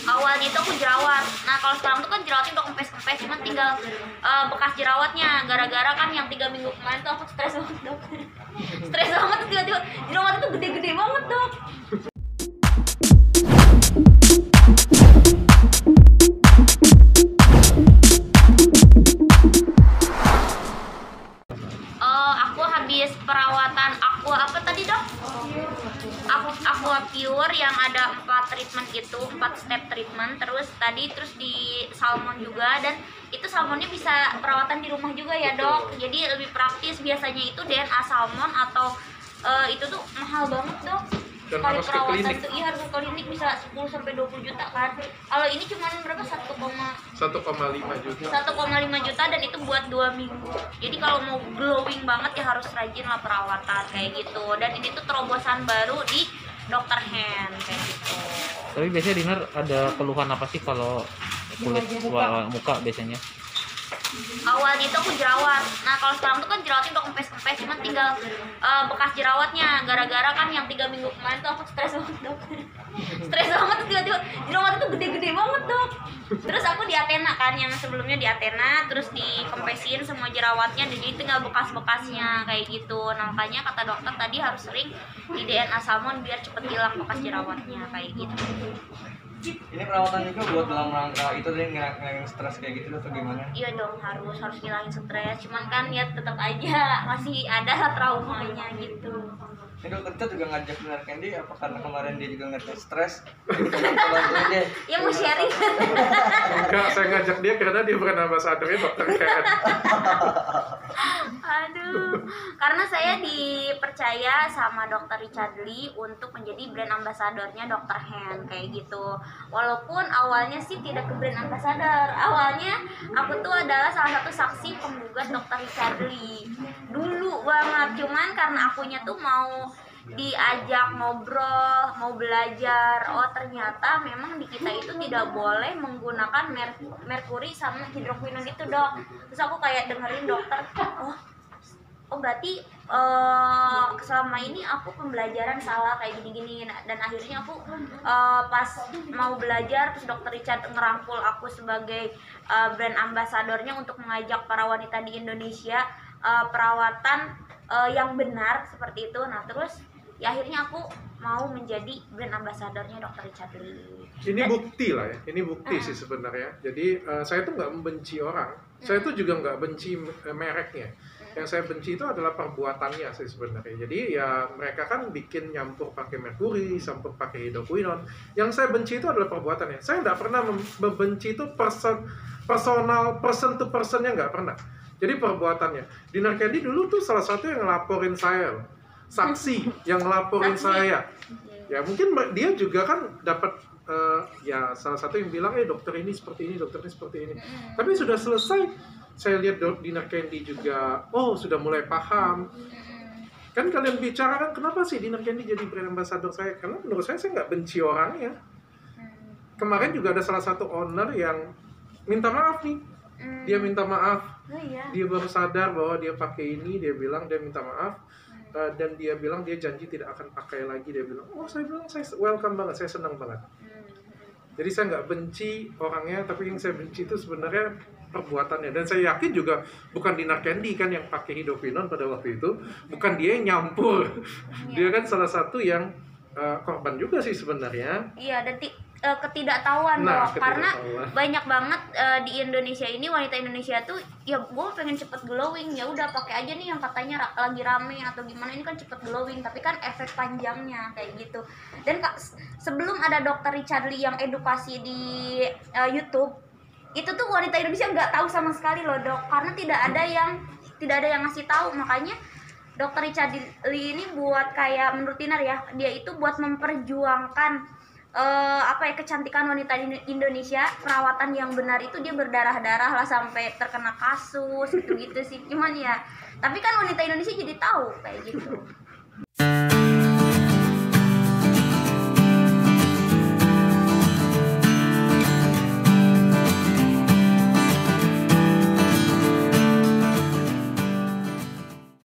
Awalnya itu aku jerawat. Nah kalau sekarang tuh kan jerawatnya udah kempes-kempes, cuman tinggal bekas jerawatnya. Gara-gara kan yang 3 minggu kemarin tuh aku stres banget dok. Stres banget tuh tiba-tiba jerawat itu gede-gede banget dok. Aku habis perawatan apa tadi dok? Aqua Pure yang ada 4 treatment gitu, 4 step treatment. Terus di salmon juga, dan itu salmonnya bisa perawatan di rumah juga ya dok. Jadi lebih praktis. Biasanya itu DNA salmon atau itu tuh mahal banget dok. Dan Sekali harus ke perawatan klinik. tuh iya harus ke klinik, bisa 10-20 juta kan. Kalau ini cuma berapa? 1,5 juta. 1,5 juta dan itu buat 2 minggu. Jadi kalau mau glowing banget ya harus rajin lah perawatan kayak gitu. Dan ini tuh terobosan baru di Dr. Hand kayak gitu. Tapi biasanya Dinar ada keluhan apa sih kalau kulit muka biasanya? Awalnya itu aku jerawat. Nah kalau sekarang tuh kan jerawatnya udah kempes-kempes, cuman tinggal bekas jerawatnya. Gara-gara kan yang 3 minggu kemarin tuh aku stres banget dok. Stres banget tuh tiba-tiba jerawat itu gede-gede banget dok. Terus aku di Athena kan, yang sebelumnya di Athena, terus dikempesin semua jerawatnya, jadi tinggal bekas-bekasnya kayak gitu. Nah makanya kata dokter tadi harus sering di DNA salmon biar cepet hilang bekas jerawatnya kayak gitu. Ini perawatan juga buat dalam rangka itu tadi ngilangin stres kayak gitu atau gimana? Iya dong, harus ngilangin stres. Cuman kan ya tetap aja masih ada lah traumanya gitu. Ini kalau kerja juga ngajak Dinar Candy apa karena kemarin dia juga ngeliatnya stres? Bantuin deh. Ya mau sharing. Enggak, saya ngajak dia karena dia bukan ambasadornya Dr. Hand. Aduh, karena saya dipercaya sama Dr. Richard Lee untuk menjadi brand ambasadornya Dr. Hand kayak gitu. Walaupun awalnya sih tidak ke brand ambassador. Awalnya aku tuh adalah salah satu saksi penggugat Dr. Richard Lee. Dulu banget, cuman karena akunya tuh mau diajak ngobrol, mau belajar. Oh ternyata memang di kita itu tidak boleh menggunakan merkuri sama hidroquinone itu dok. Terus aku kayak dengerin dokter, oh berarti selama ini aku pembelajaran salah kayak gini-gini. Dan akhirnya aku pas mau belajar, terus dokter Richard ngerangkul aku sebagai brand ambasadornya untuk mengajak para wanita di Indonesia perawatan yang benar seperti itu. Nah terus ya akhirnya aku mau menjadi brand ambasadornya Dr. Richard Lee. Ini bukti lah ya, ini bukti sih sebenarnya. Jadi saya tuh nggak membenci orang, saya tuh juga nggak benci mereknya. Yang saya benci itu adalah perbuatannya sih sebenarnya. Jadi ya mereka kan bikin nyampur pakai merkuri, campur pakai hidroquinone. Yang saya benci itu adalah perbuatannya. Saya nggak pernah membenci itu person to personnya, nggak pernah. Jadi perbuatannya. Dinar Candy dulu tuh salah satu yang ngelaporin saya loh. Saksi yang ngelaporin saya. Ya mungkin dia juga kan dapat ya salah satu yang bilang dokter ini seperti ini, dokter ini seperti ini. Tapi sudah selesai, saya lihat Dinar Candy juga sudah mulai paham. Kan kalian bicara kan kenapa sih Dinar Candy jadi brand ambassador saya? Karena menurut saya nggak benci orangnya. Kemarin juga ada salah satu owner yang minta maaf nih. Dia minta maaf. Dia baru sadar bahwa dia pakai ini, dia bilang dia minta maaf. Dan dia bilang dia janji tidak akan pakai lagi. Dia bilang, saya bilang saya welcome banget, saya senang banget. Jadi saya nggak benci orangnya, tapi yang saya benci itu sebenarnya perbuatannya. Dan saya yakin juga bukan Dinar Candy kan yang pakai hidroquinone pada waktu itu, bukan dia yang nyampur. Dia kan salah satu yang korban juga sih sebenarnya. Iya, dan ketidaktahuan dok, karena banyak banget di Indonesia ini wanita Indonesia tuh ya gue pengen cepet glowing, ya udah pakai aja nih yang katanya lagi rame atau gimana, ini kan cepet glowing, tapi kan efek panjangnya kayak gitu. Dan sebelum ada Dr. Richard Lee yang edukasi di YouTube, itu tuh wanita Indonesia nggak tahu sama sekali loh dok, karena tidak ada yang ngasih tahu. Makanya Dr. Richard Lee ini buat kayak menurut Dinar ya, dia itu buat memperjuangkan kecantikan wanita di Indonesia. Perawatan yang benar itu dia berdarah-darah lah sampai terkena kasus gitu sih. Cuman ya, tapi kan wanita Indonesia jadi tahu kayak gitu.